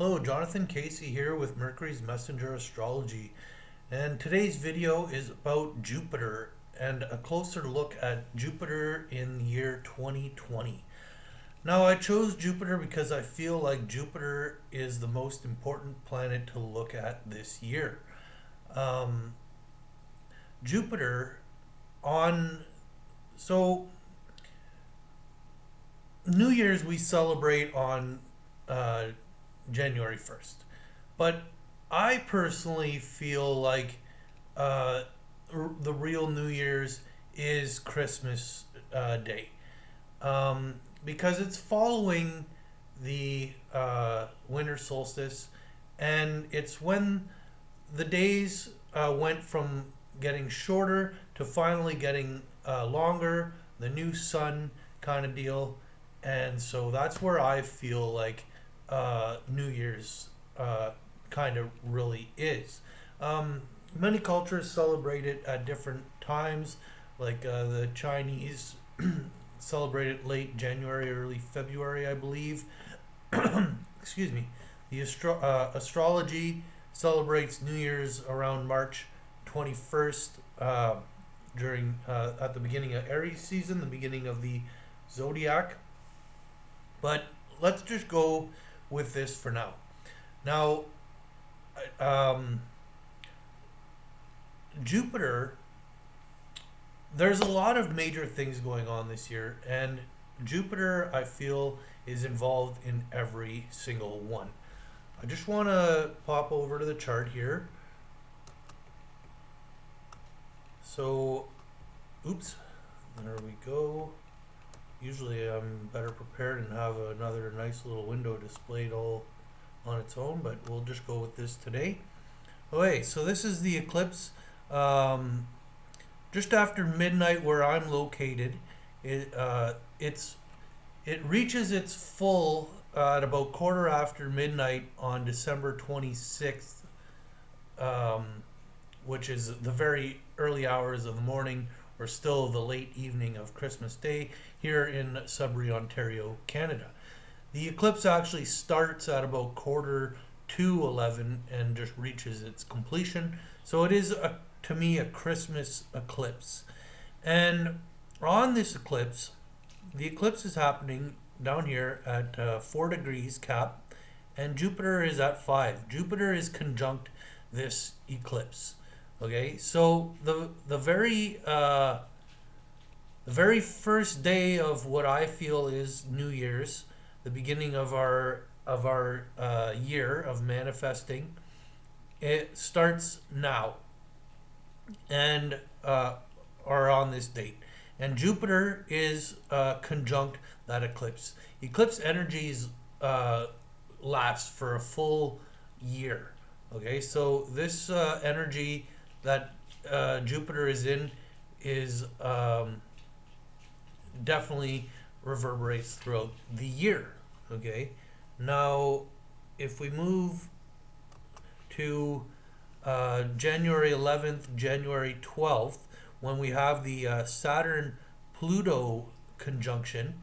Hello, Jonathan Casey here with Mercury's Messenger Astrology, and today's video is about Jupiter and a closer look at Jupiter in the year 2020. Now, I chose Jupiter because I feel like Jupiter is the most important planet to look at this year. Um, Jupiter on so New Year's we celebrate on uh, January 1st. But I personally feel like uh, the real New Year's is Christmas Day, because it's following the winter solstice, and it's when the days went from getting shorter to finally getting longer, the new sun kind of deal. And so that's where I feel like New Year's kind of really is. Many cultures celebrate it at different times, like the Chinese celebrate it late January, early February, I believe. Excuse me. The astrology celebrates New Year's around March 21st, during at the beginning of Aries season, the beginning of the zodiac. But let's just go with this for now. Now, um, Jupiter, there's a lot of major things going on this year, and Jupiter, I feel, is involved in every single one. I just want to pop over to the chart here. So, oops, there we go. Usually I'm better prepared and have another nice little window displayed all on its own, but we'll just go with this today. Okay, so this is the eclipse. Just after midnight where I'm located, it reaches its full at about quarter after midnight on December 26th, which is the very early hours of the morning or still the late evening of Christmas Day here in Sudbury, Ontario, Canada. The eclipse actually starts at about quarter to 11 and just reaches its completion. So it is, to me, a Christmas eclipse. And on this eclipse, the eclipse is happening down here at 4 degrees Cap, and Jupiter is at 5. Jupiter is conjunct this eclipse. Okay, so the very first day of what I feel is New Year's, the beginning of our year of manifesting, it starts now, and or on this date, and Jupiter is conjunct that eclipse. Eclipse energies last for a full year. Okay, so this energy that Jupiter is in is definitely reverberates throughout the year. Okay, now if we move to January 11th, January 12th, when we have the Saturn Pluto conjunction,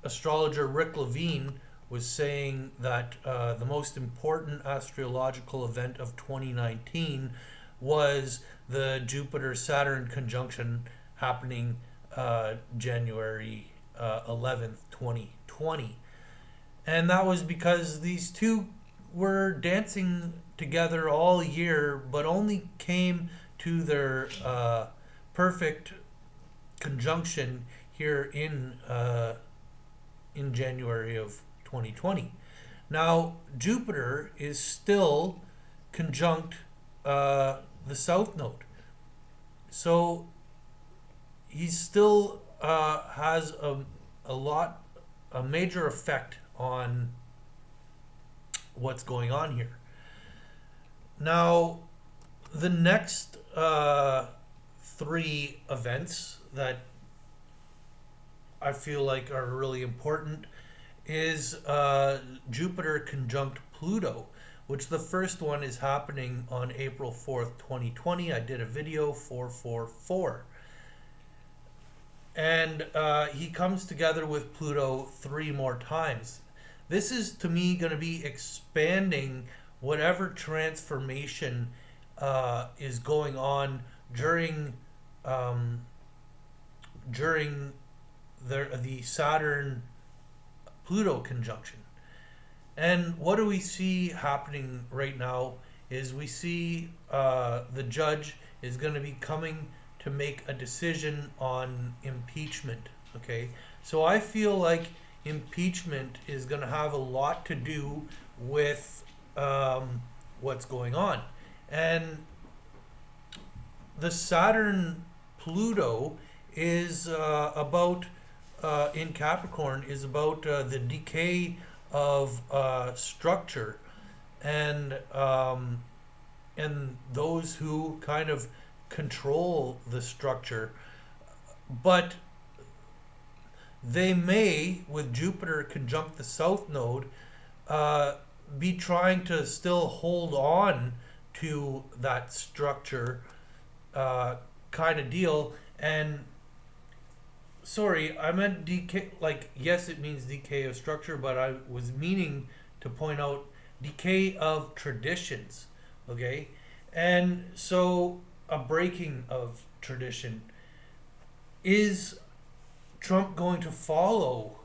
astrologer Rick Levine was saying that the most important astrological event of 2019 was the Jupiter-Saturn conjunction happening January 11th, 2020. And that was because these two were dancing together all year, but only came to their perfect conjunction here in January of 2020. Now, Jupiter is still conjunct the South Node. So he still has a major effect on what's going on here. Now, the next three events that I feel like are really important is Jupiter conjunct Pluto, which the first one is happening on April 4th, 2020. I did a video 444. And he comes together with Pluto 3 more times. this is to me going to be expanding whatever transformation is going on during um, during the Saturn Pluto conjunction. And what do we see happening right now is we see the judge is going to be coming to make a decision on impeachment. Okay, so I feel like impeachment is going to have a lot to do with what's going on. And the Saturn Pluto is about in Capricorn is about the decay of structure and those who kind of control the structure, but they may, with Jupiter conjunct the South Node, be trying to still hold on to that structure kind of deal. And sorry, I meant decay. Like, yes, it means decay of structure, but I was meaning to point out decay of traditions. Okay, and so a breaking of tradition. Is Trump going to follow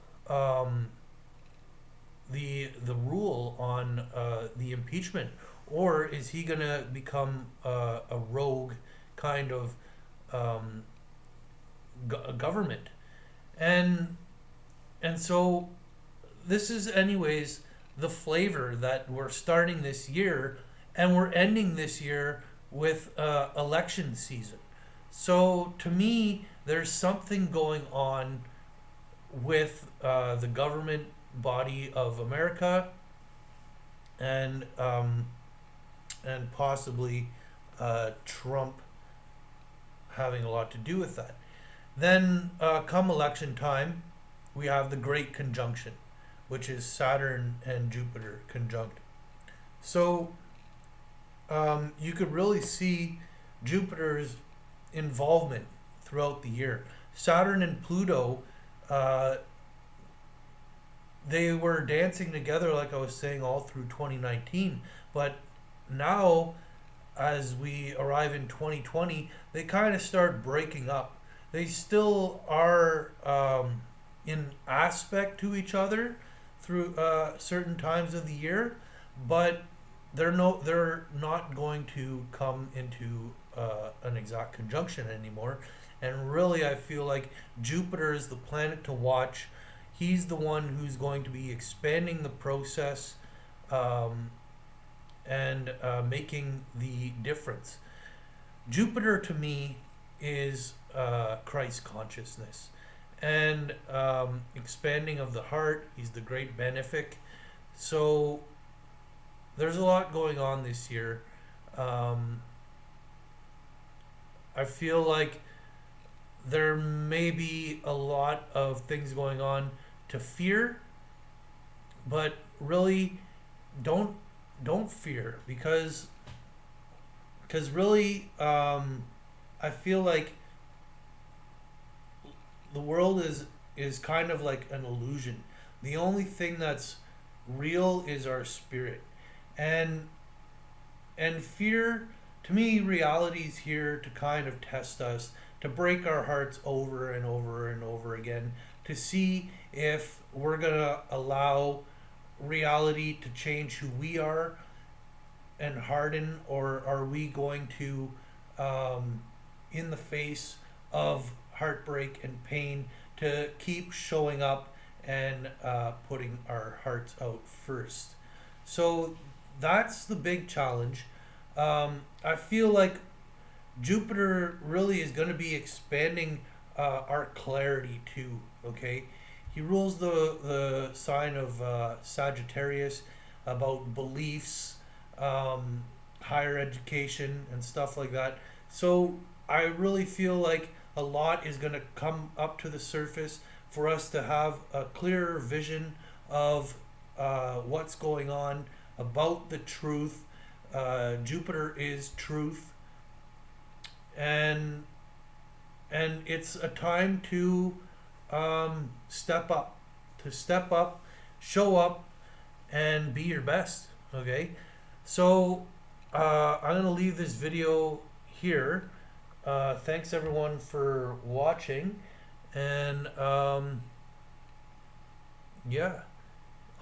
the rule on the impeachment, or is he going to become a rogue kind of government? And so this is anyways the flavor that we're starting this year, and we're ending this year with election season. So to me, there's something going on with the government body of America, and possibly Trump having a lot to do with that. Then come election time, we have the Great Conjunction, which is Saturn and Jupiter conjunct. So you could really see Jupiter's involvement throughout the year. Saturn and Pluto, they were dancing together, like I was saying, all through 2019. But now, as we arrive in 2020, they kind of start breaking up. They still are in aspect to each other through certain times of the year, but they're not going to come into an exact conjunction anymore. And really, I feel like Jupiter is the planet to watch. He's the one who's going to be expanding the process and making the difference. Jupiter to me is Christ consciousness and expanding of the heart. He's the great benefic. So there's a lot going on this year. I feel like there may be a lot of things going on to fear, but really don't fear, because really I feel like the world is kind of like an illusion. The only thing that's real is our spirit, and fear, to me, reality is here to kind of test us, to break our hearts over and over and over again, to see if we're gonna allow reality to change who we are and harden, or are we going to in the face of heartbreak and pain, to keep showing up and putting our hearts out first. So that's the big challenge. I feel like Jupiter really is going to be expanding our clarity too. Okay, he rules the sign of Sagittarius, about beliefs, higher education, and stuff like that. So I really feel like a lot is going to come up to the surface for us to have a clearer vision of what's going on, about the truth. Jupiter is truth, and it's a time to step up, show up, and be your best. Okay, so I'm gonna leave this video here. Thanks everyone for watching, and yeah,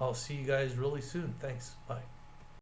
I'll see you guys really soon. Thanks. Bye.